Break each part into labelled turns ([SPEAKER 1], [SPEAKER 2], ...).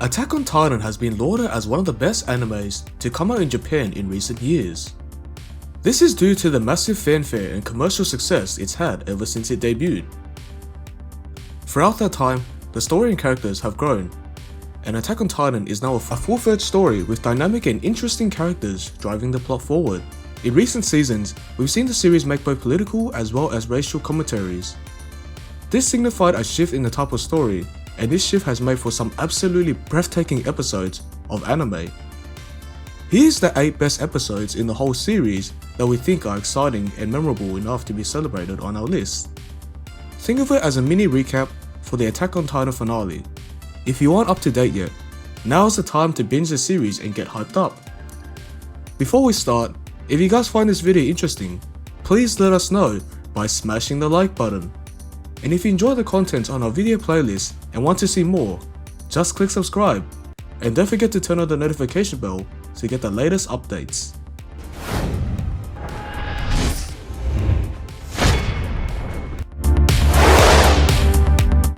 [SPEAKER 1] Attack on Titan has been lauded as one of the best animes to come out in Japan in recent years. This is due to the massive fanfare and commercial success it's had ever since it debuted. Throughout that time, the story and characters have grown, and Attack on Titan is now a full-fledged story with dynamic and interesting characters driving the plot forward. In recent seasons, we've seen the series make both political as well as racial commentaries. This signified a shift in the type of story, and this shift has made for some absolutely breathtaking episodes of anime. Here's the 8 best episodes in the whole series that we think are exciting and memorable enough to be celebrated on our list. Think of it as a mini recap for the Attack on Titan finale. If you aren't up to date yet, now's the time to binge the series and get hyped up. Before we start, if you guys find this video interesting, please let us know by smashing the like button. And if you enjoy the content on our video playlist and want to see more, just click subscribe. And don't forget to turn on the notification bell to get the latest updates.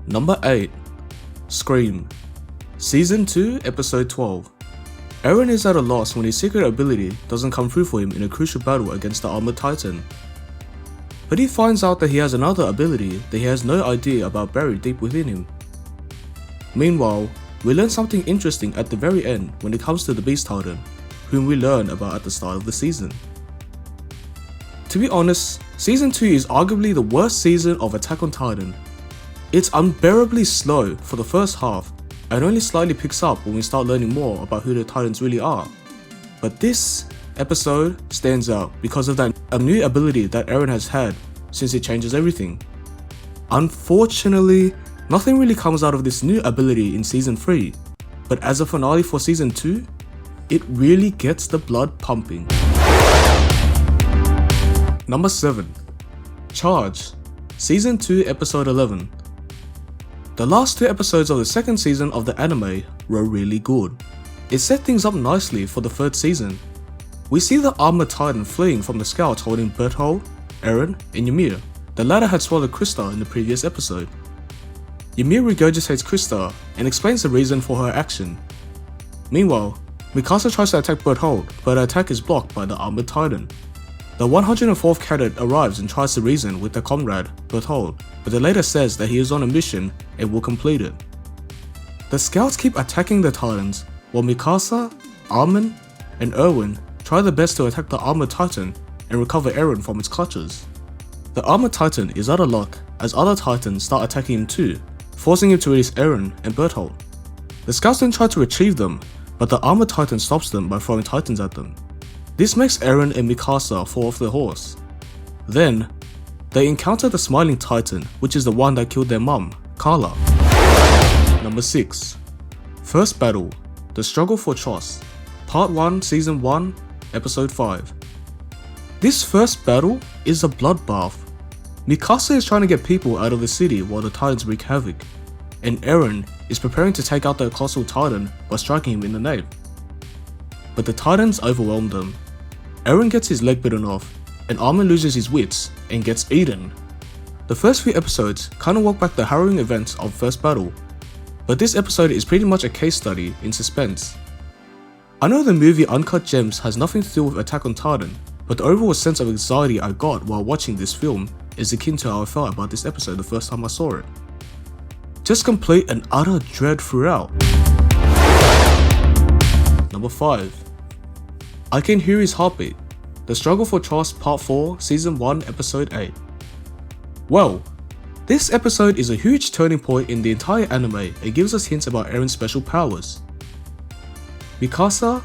[SPEAKER 1] Number 8. Scream. Season 2, Episode 12. Eren is at a loss when his secret ability doesn't come through for him in a crucial battle against the armored titan. But he finds out that he has another ability that he has no idea about buried deep within him. Meanwhile, we learn something interesting at the very end when it comes to the Beast Titan, whom we learn about at the start of the season. To be honest, Season 2 is arguably the worst season of Attack on Titan. It's unbearably slow for the first half and only slightly picks up when we start learning more about who the Titans really are. But this episode stands out because of a new ability that Eren has had since it changes everything. Unfortunately, nothing really comes out of this new ability in Season 3, but as a finale for Season 2, it really gets the blood pumping. Number 7. Charge. Season 2, Episode 11. The last 2 episodes of the second season of the anime were really good. It set things up nicely for the third season. We see the armored titan fleeing from the scouts holding Berthold, Eren, and Ymir. The latter had swallowed Krista in the previous episode. Ymir regurgitates Krista and explains the reason for her action. Meanwhile, Mikasa tries to attack Berthold, but her attack is blocked by the armored titan. The 104th cadet arrives and tries to reason with their comrade, Berthold, but the latter says that he is on a mission and will complete it. The scouts keep attacking the titans, while Mikasa, Armin, and Erwin try their best to attack the armored titan and recover Eren from its clutches. The armored titan is out of luck as other titans start attacking him too, forcing him to release Eren and Berthold. The scouts then try to retrieve them, but the armored titan stops them by throwing titans at them. This makes Eren and Mikasa fall off their horse. Then, they encounter the smiling titan, which is the one that killed their mum, Carla. Number 6. First Battle. The Struggle for Trust. Part 1, Season 1, Episode 5. This first battle is a bloodbath. Mikasa is trying to get people out of the city while the titans wreak havoc, and Eren is preparing to take out the colossal titan by striking him in the nape. But the titans overwhelm them. Eren gets his leg bitten off, and Armin loses his wits and gets eaten. The first few episodes kinda walk back the harrowing events of First Battle, but this episode is pretty much a case study in suspense. I know the movie Uncut Gems has nothing to do with Attack on Titan, but the overall sense of anxiety I got while watching this film is akin to how I felt about this episode the first time I saw it. Just complete and utter dread throughout. Number 5. I Can Hear His Heartbeat. The Struggle for Trust Part 4, Season 1, Episode 8. Well, this episode is a huge turning point in the entire anime and gives us hints about Eren's special powers. Mikasa,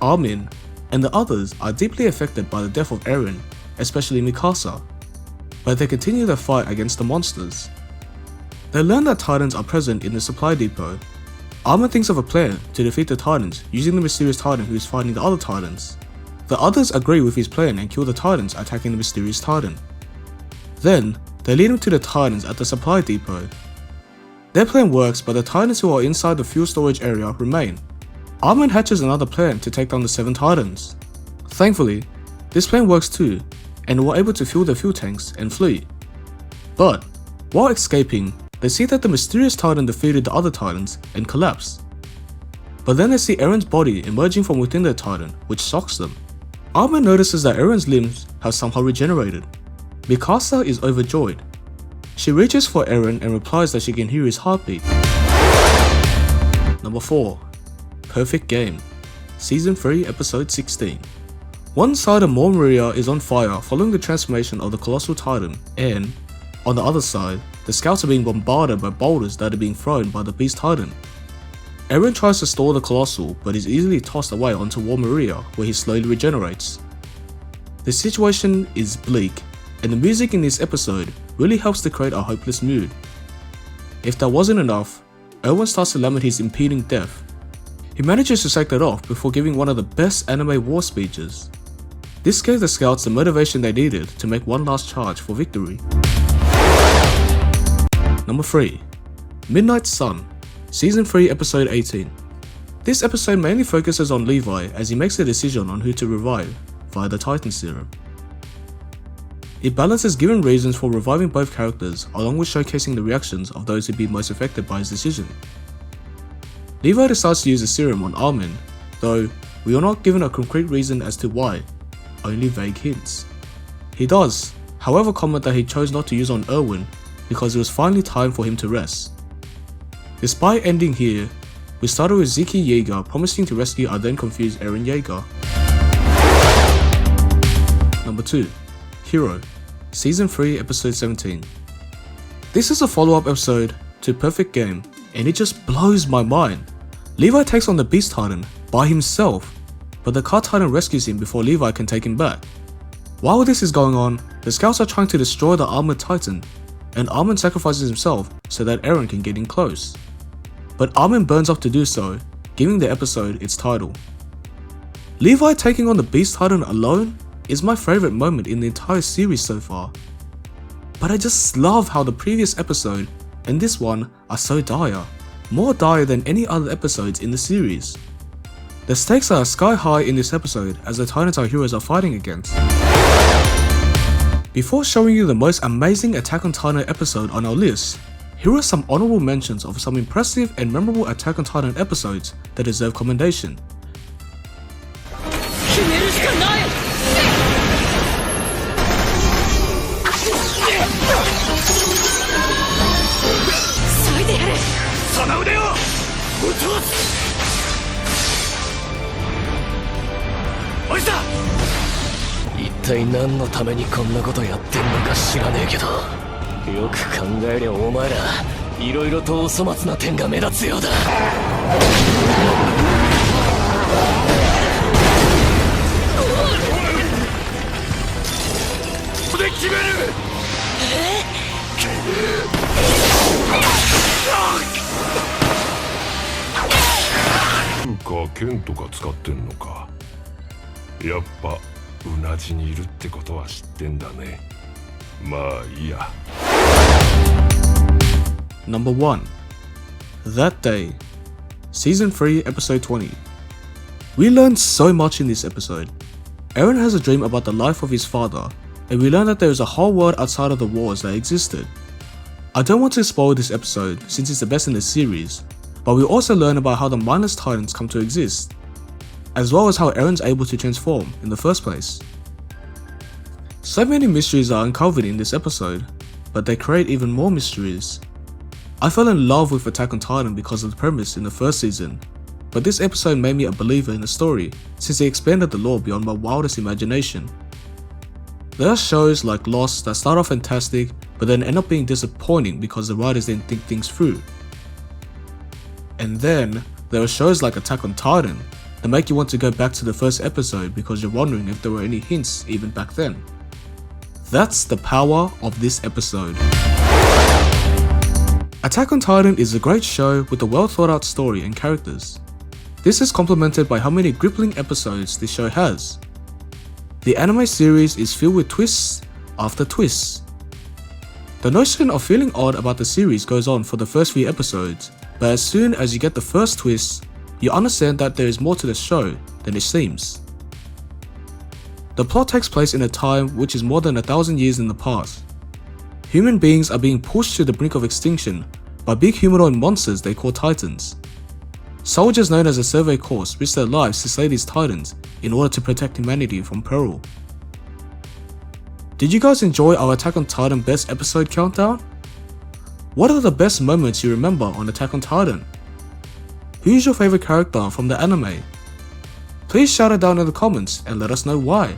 [SPEAKER 1] Armin, and the others are deeply affected by the death of Eren, especially Mikasa, but they continue their fight against the monsters. They learn that titans are present in the supply depot. Armin thinks of a plan to defeat the titans using the mysterious titan who is fighting the other titans. The others agree with his plan and kill the titans attacking the mysterious titan. Then, they lead him to the titans at the supply depot. Their plan works, but the titans who are inside the fuel storage area remain. Ackerman hatches another plan to take down the 7 titans. Thankfully, this plan works too, and were able to fuel their fuel tanks and flee. But, while escaping, they see that the mysterious titan defeated the other titans and collapsed. but then they see Eren's body emerging from within the Titan, which shocks them. Ackerman notices that Eren's limbs have somehow regenerated. Mikasa is overjoyed. She reaches for Eren and replies that she can hear his heartbeat. Number 4. Perfect Game. Season 3, Episode 16. One side of Mount Moria is on fire following the transformation of the Colossal Titan, and, on the other side, the scouts are being bombarded by boulders that are being thrown by the Beast Titan. Eren tries to stall the Colossal, but is easily tossed away onto War Maria, where he slowly regenerates. The situation is bleak, and the music in this episode really helps to create a hopeless mood. If that wasn't enough, Eren starts to lament his impending death. He manages to shake that off before giving one of the best anime war speeches. This gave the scouts the motivation they needed to make one last charge for victory. Number 3. Midnight Sun. Season 3, Episode 18. This episode mainly focuses on Levi as he makes a decision on who to revive via the Titan Serum. It balances given reasons for reviving both characters along with showcasing the reactions of those who'd be most affected by his decision. Levi decides to use the serum on Ackerman, though we are not given a concrete reason as to why, only vague hints. He does, however, comment that he chose not to use on Erwin because it was finally time for him to rest. Despite ending here, we started with Ziki Yeager promising to rescue our then confused Eren Yeager. Number 2. Hero. Season 3, Episode 17. This is a follow-up episode to Perfect Game, and it just blows my mind. Levi takes on the Beast Titan by himself, but the Car Titan rescues him before Levi can take him back. While this is going on, the scouts are trying to destroy the Armored Titan, and Ackerman sacrifices himself so that Eren can get in close. But Ackerman burns up to do so, giving the episode its title. Levi taking on the Beast Titan alone is my favourite moment in the entire series so far. But I just love how the previous episode and this one are so dire, more dire than any other episodes in the series. The stakes are sky high in this episode as the Titans our heroes are fighting against. Before showing you the most amazing Attack on Titan episode on our list, here are some honorable mentions of some impressive and memorable Attack on Titan episodes that deserve commendation.
[SPEAKER 2] 剣とか使ってんのか。やっぱうなじにいるってことは知ってんだね。まあいいや。
[SPEAKER 1] Number 1. That Day. Season 3, Episode 20. We learned so much in this episode. Eren has a dream about the life of his father, and we learn that there is a whole world outside of the wars that existed. I don't want to spoil this episode since it's the best in the series, but we also learn about how the mindless titans come to exist, as well as how Eren's able to transform in the first place. So many mysteries are uncovered in this episode, but they create even more mysteries. I fell in love with Attack on Titan because of the premise in the first season, but this episode made me a believer in the story since it expanded the lore beyond my wildest imagination. There are shows like Lost that start off fantastic but then end up being disappointing because the writers didn't think things through. And then there are shows like Attack on Titan that make you want to go back to the first episode because you're wondering if there were any hints even back then. That's the power of this episode. Attack on Titan is a great show with a well thought out story and characters. This is complemented by how many gripping episodes this show has. The anime series is filled with twists after twists. The notion of feeling odd about the series goes on for the first few episodes, but as soon as you get the first twist, you understand that there is more to the show than it seems. The plot takes place in a time which is more than 1,000 years in the past. Human beings are being pushed to the brink of extinction by big humanoid monsters they call Titans. soldiers known as the Survey Corps risked their lives to slay these titans in order to protect humanity from peril. Did you guys enjoy our Attack on Titan best episode countdown? What are the best moments you remember on Attack on Titan? Who's your favorite character from the anime? Please shout it down in the comments and let us know why.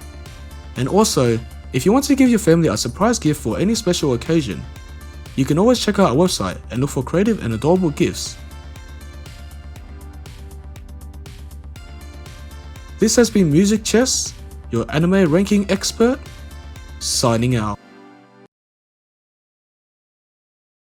[SPEAKER 1] And also, if you want to give your family a surprise gift for any special occasion, you can always check out our website and look for creative and adorable gifts. This has been Music Chess, your anime ranking expert, signing out.